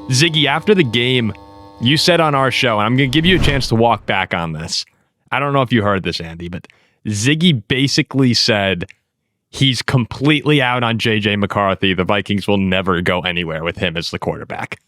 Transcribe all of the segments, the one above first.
Ziggy, after the game, you said on our show, and I'm going to give you a chance to walk back on this. I don't know if you heard this, Andy, but Ziggy basically said he's completely out on JJ McCarthy. The Vikings will never go anywhere with him as the quarterback.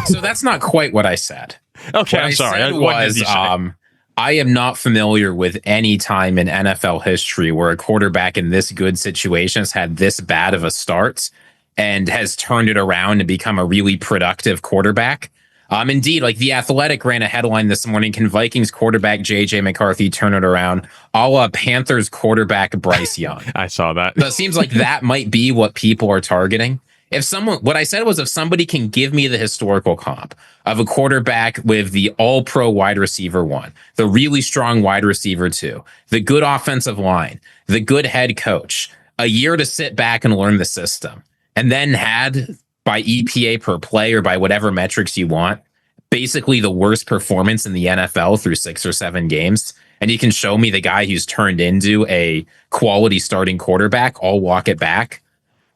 So that's not quite what I said. Okay, what I'm sorry. What did he say? I am not familiar with any time in NFL history where a quarterback in this good situation has had this bad of a start and has turned it around and become a really productive quarterback. Indeed, like The Athletic ran a headline this morning, can Vikings quarterback JJ McCarthy turn it around, a la Panthers quarterback Bryce Young? I saw that. So it seems like that might be what people are targeting. What I said was, if somebody can give me the historical comp of a quarterback with the all-pro wide receiver 1, the really strong wide receiver 2, the good offensive line, the good head coach, a year to sit back and learn the system, and then had, by EPA per play or by whatever metrics you want, basically the worst performance in the NFL through 6 or 7 games, and you can show me the guy who's turned into a quality starting quarterback, I'll walk it back.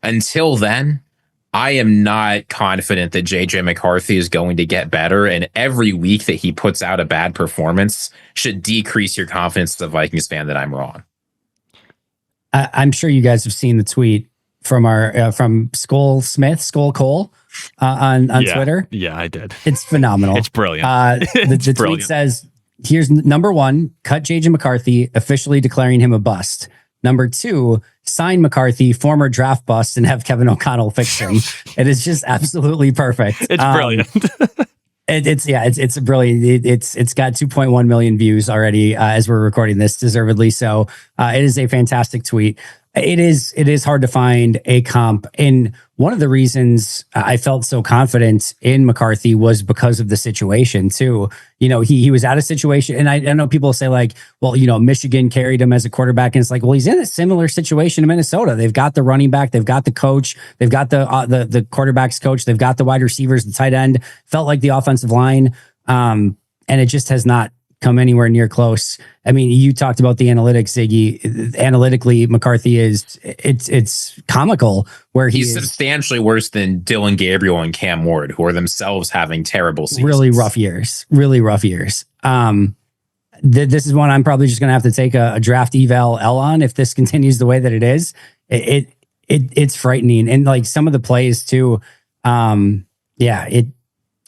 Until then, I am not confident that JJ McCarthy is going to get better, and every week that he puts out a bad performance should decrease your confidence as a Vikings fan that I'm wrong. I'm sure you guys have seen the tweet from our from Skull Cole on Twitter. Yeah, I did. It's phenomenal. It's brilliant. The tweet says, here's number 1, cut JJ McCarthy, officially declaring him a bust. Number 2, sign McCarthy, former draft bust, and have Kevin O'Connell fix him. It is just absolutely perfect. It's brilliant. It's brilliant. It's got 2.1 million views already as we're recording this, deservedly so. It is a fantastic tweet. It is hard to find a comp. And one of the reasons I felt so confident in McCarthy was because of the situation too. You know, he was at a situation, and I know people say like, well, you know, Michigan carried him as a quarterback, and it's like, well, he's in a similar situation in Minnesota. They've got the running back, they've got the coach, they've got the quarterback's coach, they've got the wide receivers, the tight end. Felt like the offensive line, and it just has not come anywhere near close. I mean, you talked about the analytics, Ziggy. Analytically, McCarthy it's comical where he's substantially worse than Dylan Gabriel and Cam Ward, who are themselves having terrible seasons. Really rough years. This is one I'm probably just going to have to take a draft eval L on if this continues the way that it is. It's frightening. And like some of the plays too.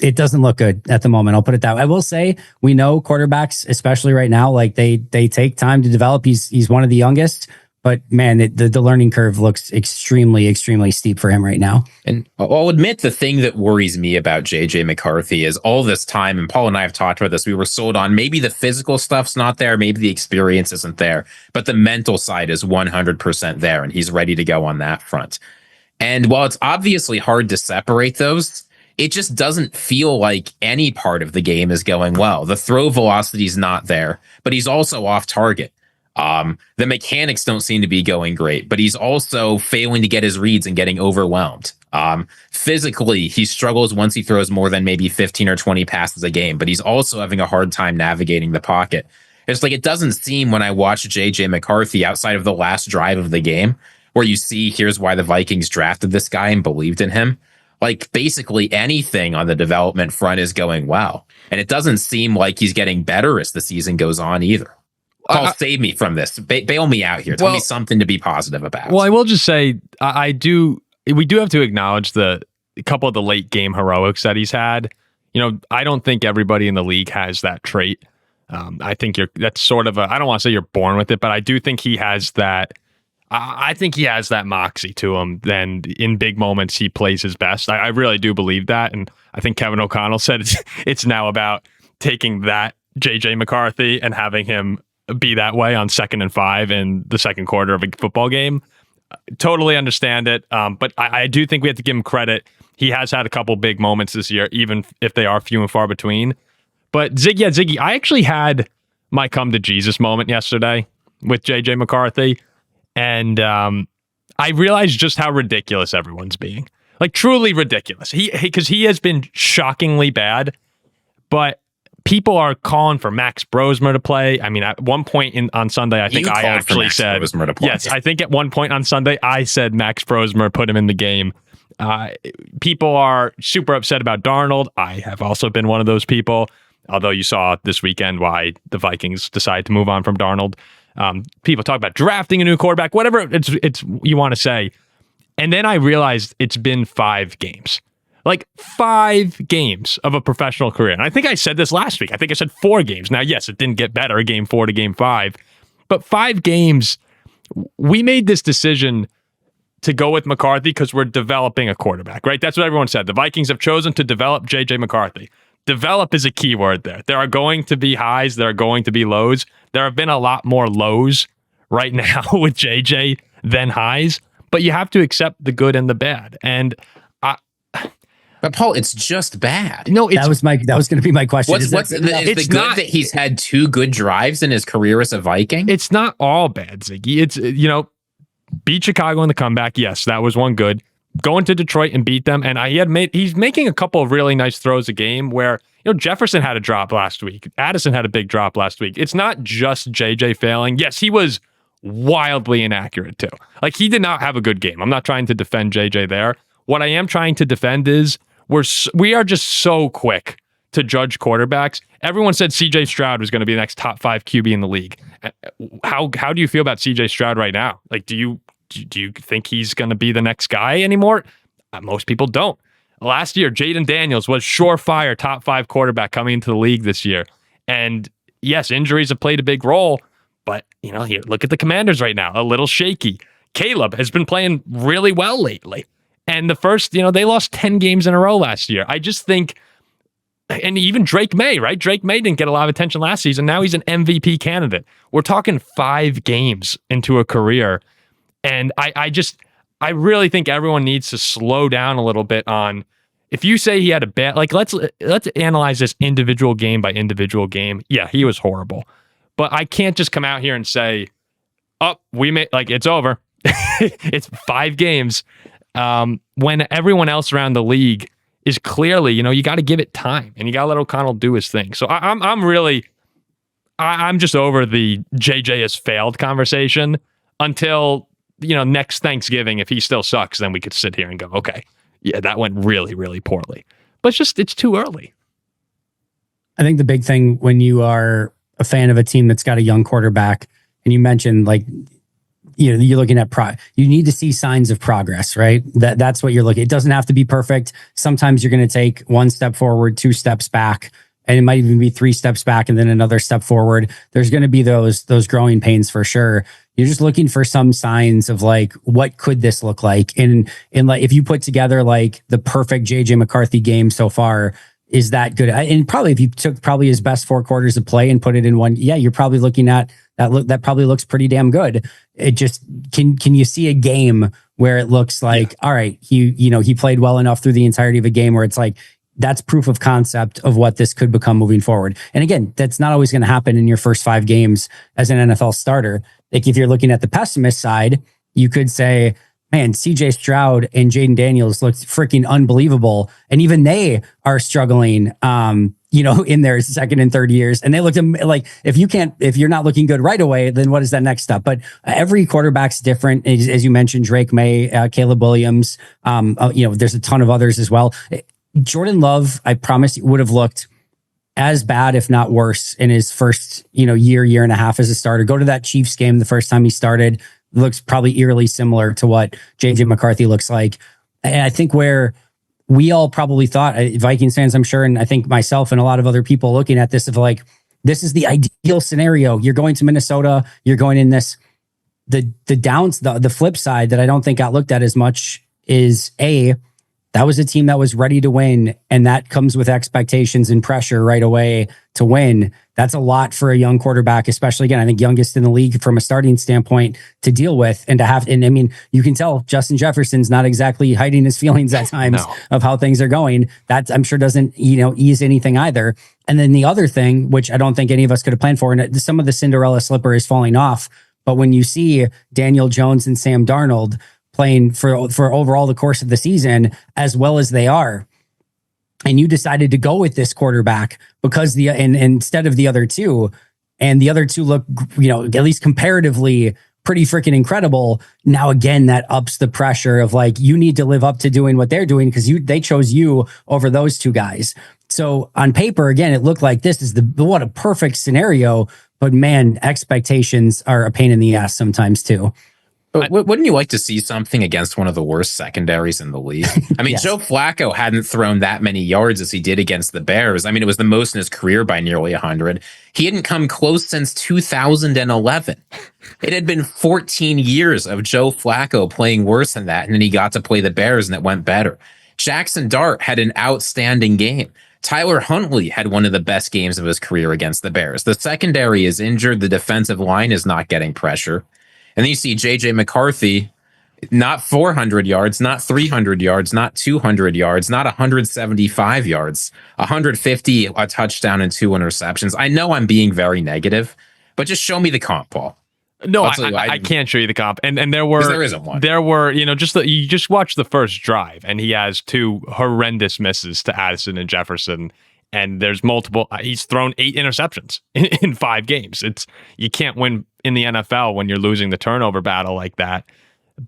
It doesn't look good at the moment. I'll put it that way. I will say, we know quarterbacks, especially right now, like they take time to develop. He's one of the youngest, but man, the learning curve looks extremely, extremely steep for him right now. And I'll admit, the thing that worries me about JJ McCarthy is all this time, and Paul and I have talked about this, we were sold on maybe the physical stuff's not there, maybe the experience isn't there, but the mental side is 100% there, and he's ready to go on that front. And while it's obviously hard to separate those, it just doesn't feel like any part of the game is going well. The throw velocity is not there, but he's also off target. The mechanics don't seem to be going great, but he's also failing to get his reads and getting overwhelmed. Physically, he struggles once he throws more than maybe 15 or 20 passes a game, but he's also having a hard time navigating the pocket. It's like, it doesn't seem, when I watch JJ McCarthy outside of the last drive of the game, where you see, here's why the Vikings drafted this guy and believed in him. Like, basically anything on the development front is going well. And it doesn't seem like he's getting better as the season goes on either. Paul, save me from this. Bail me out here. Tell me something to be positive about. Well, I will just say, we do have to acknowledge a couple of the late game heroics that he's had. You know, I don't think everybody in the league has that trait. I think that's sort of I don't want to say you're born with it, but I do think he has that. I think he has that moxie to him. Then in big moments, he plays his best. I really do believe that. And I think Kevin O'Connell said it's now about taking that JJ McCarthy and having him be that way on 2nd and 5 in the second quarter of a football game. Totally understand it. But I do think we have to give him credit. He has had a couple big moments this year, even if they are few and far between. But Ziggy, I actually had my come to Jesus moment yesterday with JJ McCarthy. And I realized just how ridiculous everyone's being. Like, truly ridiculous. Because he has been shockingly bad, but people are calling for Max Brosmer to play. I mean, at one point on Sunday, I think I actually said, yes, I think at one point on Sunday, I said Max Brosmer, put him in the game. People are super upset about Darnold. I have also been one of those people, although you saw this weekend why the Vikings decided to move on from Darnold. People talk about drafting a new quarterback, whatever it's you want to say. And then I realized it's been 5 games. Like 5 games of a professional career. And I think I said this last week. I think I said 4 games. Now, yes, it didn't get better, game 4 to game 5. But 5 games, we made this decision to go with McCarthy because we're developing a quarterback, right? That's what everyone said. The Vikings have chosen to develop JJ McCarthy. Develop is a key word there. There are going to be highs. There are going to be lows. There have been a lot more lows right now with JJ than highs, but you have to accept the good and the bad. And but Paul, it's just bad. No, that was going to be my question. It's the good that he's had 2 good drives in his career as a Viking? It's not all bad, Ziggy. It's, beat Chicago in the comeback. Yes, that was one good. Going to Detroit and beat them. And he's making a couple of really nice throws a game where, Jefferson had a drop last week. Addison had a big drop last week. It's not just JJ failing. Yes, he was wildly inaccurate too. Like, he did not have a good game. I'm not trying to defend JJ there. What I am trying to defend is we are just so quick to judge quarterbacks. Everyone said CJ Stroud was going to be the next top 5 QB in the league. How do you feel about CJ Stroud right now? Like, do you think he's going to be the next guy anymore? Most people don't. Last year, Jaden Daniels was surefire top 5 quarterback coming into the league this year. And yes, injuries have played a big role, but here, look at the Commanders right now, a little shaky. Caleb has been playing really well lately. And the first, they lost 10 games in a row last year. I just think, and even Drake May, right? Drake May didn't get a lot of attention last season. Now he's an MVP candidate. We're talking 5 games into a career. And I really think everyone needs to slow down a little bit on, if you say he had a bad, like, let's analyze this individual game by individual game. Yeah, he was horrible. But I can't just come out here and say, it's over. It's 5 games. When everyone else around the league is clearly, you got to give it time and you got to let O'Connell do his thing. So I'm just over the JJ has failed conversation until, next Thanksgiving. If he still sucks, then we could sit here and go, okay, yeah, that went really, really poorly. But it's too early. I think the big thing when you are a fan of a team that's got a young quarterback, and you mentioned, like, you're looking at you need to see signs of progress, right? That's what you're looking. It doesn't have to be perfect. Sometimes you're going to take 1 step forward, 2 steps back, and it might even be 3 steps back and then another step forward. There's going to be those growing pains for sure. You're just looking for some signs of, like, what could this look like? And like, if you put together like the perfect JJ McCarthy game so far, is that good? And probably if you took probably his best 4 quarters of play and put it in one, yeah, you're probably looking at that probably looks pretty damn good. It just, can you see a game where it looks like, all right, he played well enough through the entirety of a game where it's like, that's proof of concept of what this could become moving forward. And again, that's not always going to happen in your first 5 games as an NFL starter. Like, if you're looking at the pessimist side, you could say, man, CJ Stroud and Jaden Daniels looked freaking unbelievable. And even they are struggling, in their second and third years. And they looked like, if you're not looking good right away, then what is that next step? But every quarterback's different. As you mentioned, Drake May, Caleb Williams, there's a ton of others as well. Jordan Love, I promise, would have looked as bad, if not worse, in his first, year and a half as a starter. Go to that Chiefs game the first time he started. Looks probably eerily similar to what JJ McCarthy looks like. And I think where we all probably thought, Vikings fans, I'm sure, and I think myself and a lot of other people looking at this, of like, this is the ideal scenario. You're going to Minnesota. You're going in this. The flip side that I don't think got looked at as much is that was a team that was ready to win, and that comes with expectations and pressure right away to win. That's a lot for a young quarterback, especially, again, I think youngest in the league from a starting standpoint, to deal with and to have. And I mean, you can tell Justin Jefferson's not exactly hiding his feelings at times of how things are going. That, I'm sure, doesn't, ease anything either. And then the other thing, which I don't think any of us could have planned for, and some of the Cinderella slipper is falling off, but when you see Daniel Jones and Sam Darnold playing for overall the course of the season as well as they are, and you decided to go with this quarterback because instead of the other two, and the other two look, at least comparatively pretty freaking incredible. Now, again, that ups the pressure of like, you need to live up to doing what they're doing because they chose you over those two guys. So on paper, again, it looked like this is what a perfect scenario. But man, expectations are a pain in the ass sometimes too. But wouldn't you like to see something against one of the worst secondaries in the league? I mean, Yes. Joe Flacco hadn't thrown that many yards as he did against the Bears. I mean, it was the most in his career by nearly 100. He hadn't come close since 2011. It had been 14 years of Joe Flacco playing worse than that, and then he got to play the Bears, and it went better. Jackson Dart had an outstanding game. Tyler Huntley had one of the best games of his career against the Bears. The secondary is injured. The defensive line is not getting pressure. And then you see JJ McCarthy, not 400 yards, not 300 yards, not 200 yards, not 175 yards, 150, a touchdown and 2 interceptions. I know I'm being very negative, but just show me the comp, Paul. No, I can't show you the comp. And there isn't one. There were, you just watch the first drive and he has 2 horrendous misses to Addison and Jefferson. And there's multiple, he's thrown 8 interceptions in 5 games. You can't win in the NFL when you're losing the turnover battle like that.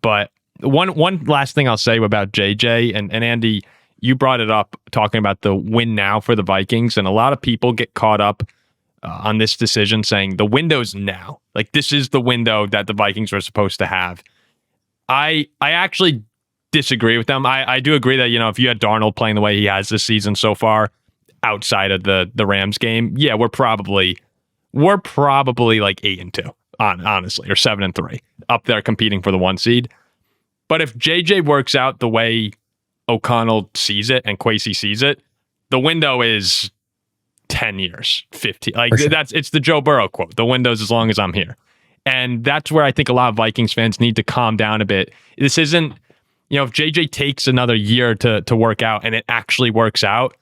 But one last thing I'll say about JJ and Andy, you brought it up talking about the win now for the Vikings. And a lot of people get caught up on this decision saying the window's now. Like this is the window that the Vikings were supposed to have. I actually disagree with them. I do agree that, if you had Darnold playing the way he has this season so far, outside of the Rams game, yeah, we're probably like 8-2, honestly, or 7-3, up there competing for the 1 seed. But if JJ works out the way O'Connell sees it and Kwesi sees it, the window is 10 years, 15. Like sure. It's the Joe Burrow quote. The window's as long as I'm here. And that's where I think a lot of Vikings fans need to calm down a bit. This isn't, if JJ takes another year to work out and it actually works out,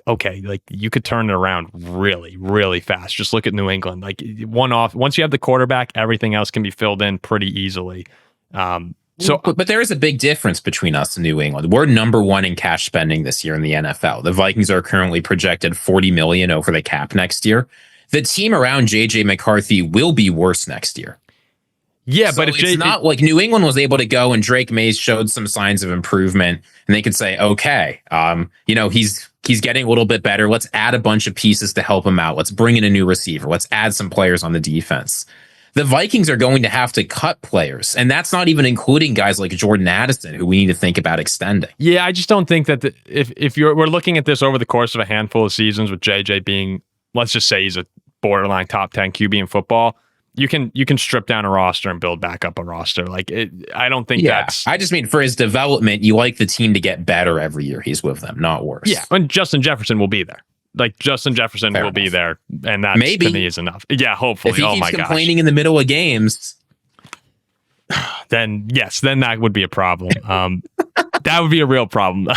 okay, like you could turn it around really, really fast. Just look at New England. Like once you have the quarterback, everything else can be filled in pretty easily. But there is a big difference between us and New England. We're number 1 in cash spending this year in the NFL. The Vikings are currently projected $40 million over the cap next year. The team around JJ McCarthy will be worse next year. Yeah, so but if it's not like New England was able to go and Drake Mays showed some signs of improvement, and they could say, okay, he's getting a little bit better. Let's add a bunch of pieces to help him out. Let's bring in a new receiver. Let's add some players on the defense. The Vikings are going to have to cut players, and that's not even including guys like Jordan Addison, who we need to think about extending. Yeah, I just don't think that if we're looking at this over the course of a handful of seasons with JJ being, let's just say he's a borderline top 10 QB in football, you can strip down a roster and build back up a roster. Like I don't think that's. I just mean for his development, you like the team to get better every year he's with them, not worse. Yeah, and Justin Jefferson will be there. Like Justin Jefferson will be there, and that to me is enough. Yeah, hopefully. If he keeps complaining in the middle of games, then yes, then that would be a problem. That would be a real problem.